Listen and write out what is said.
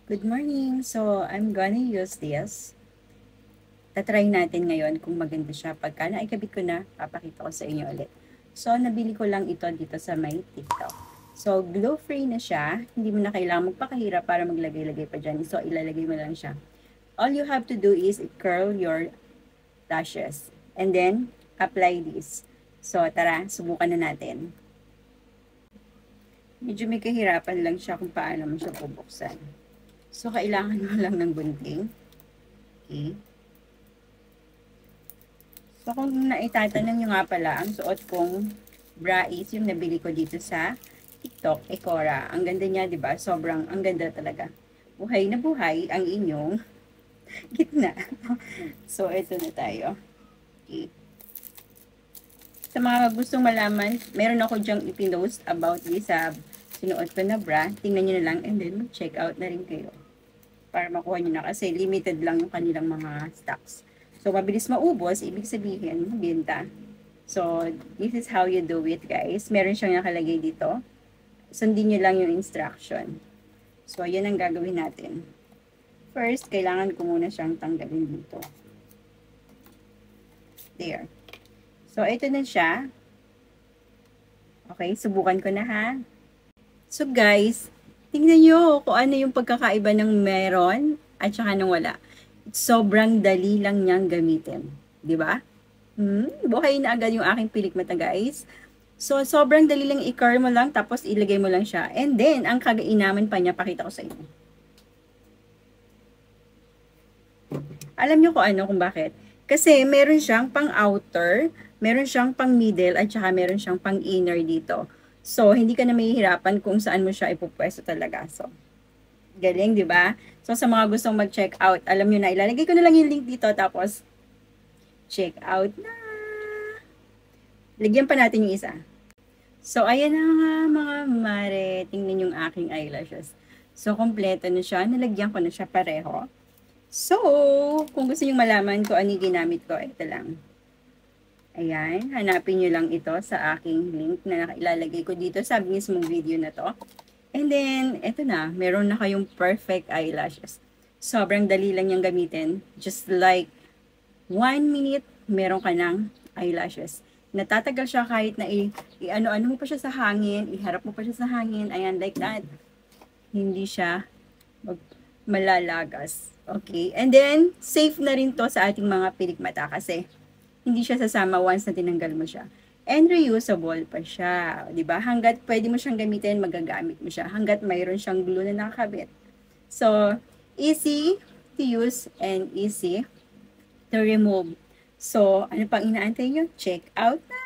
Good morning. So, I'm gonna use this. Tatry natin ngayon kung maganda siya. Pagka naikabit ko na, papakita ko sa inyo ulit. So, nabili ko lang ito dito sa may TikTok. So, glue-free na siya. Hindi mo na kailangan magpakahirap para maglagay-lagay pa dyan. So, ilalagay mo lang siya. All you have to do is curl your lashes. And then, apply this. So, tara, subukan na natin. Medyo may kahirapan lang siya kung paano mo siya bubuksan. So, kailangan mo lang ng gunting. Okay. So, kung naitatanong nyo nga pala, ang suot kong bra is yung nabili ko dito sa TikTok, Ecora. Ang ganda niya, di ba? Sobrang, ang ganda talaga. Buhay na buhay ang inyong gitna. So, ito na tayo. Okay. Sa mga gustong malaman, meron ako dyang ipinost about this sa sinuot ko na bra. Tingnan nyo na lang and then check out na rin kayo. Para makuha nyo na kasi limited lang yung kanilang mga stocks. So, mabilis maubos, ibig sabihin, mabenta. So, this is how you do it, guys. Meron siyang nakalagay dito. Sundin nyo lang yung instruction. So, yan ang gagawin natin. First, kailangan ko muna siyang tanggalin dito. There. So, ito na siya. Okay, subukan ko na ha. So, guys, tingnan nyo kung ano yung pagkakaiba ng meron at saka ng wala. Sobrang dali lang niyang gamitin. Di ba? Buhay na agad yung aking pilik mata, guys. So, sobrang dali lang i-curl mo lang, tapos ilagay mo lang siya. And then, ang kagainaman pa niya, pakita ko sa inyo. Alam niyo kung bakit? Kasi meron siyang pang-outer, meron siyang pang-middle, at saka meron siyang pang-inner dito. So, hindi ka na mahihirapan kung saan mo siya ipupwesto talaga. So, galing, di ba? So, sa mga gustong mag-check out, alam nyo na, ilalagay ko na lang yung link dito, tapos, check out na. Lagyan pa natin yung isa. So, ayan na nga, mga mare. Tingnan yung aking eyelashes. So, kompleto na siya. Nalagyan ko na siya pareho. So, kung gusto nyo malaman kung ano yung ginamit ko, ito lang. Ayan, hanapin nyo lang ito sa aking link na ilalagay ko dito sa mismong video na to. And then, eto na, meron na kayong perfect eyelashes. Sobrang dali lang niyang gamitin. Just like 1 minute, meron ka ng eyelashes. Natatagal siya kahit na i-ano-ano mo pa siya sa hangin, iharap mo pa siya sa hangin, ayan, like that. Hindi siya malalagas. Okay, and then, safe na rin to sa ating mga pilik mata kasi hindi siya sasama once na tinanggal mo siya. And reusable pa siya. Diba? Hanggat pwede mo siyang gamitin, magagamit mo siya. Hanggat mayroon siyang glue na nakakabit. So, easy to use and easy to remove. So, ano pang inaantay nyo? Check out na!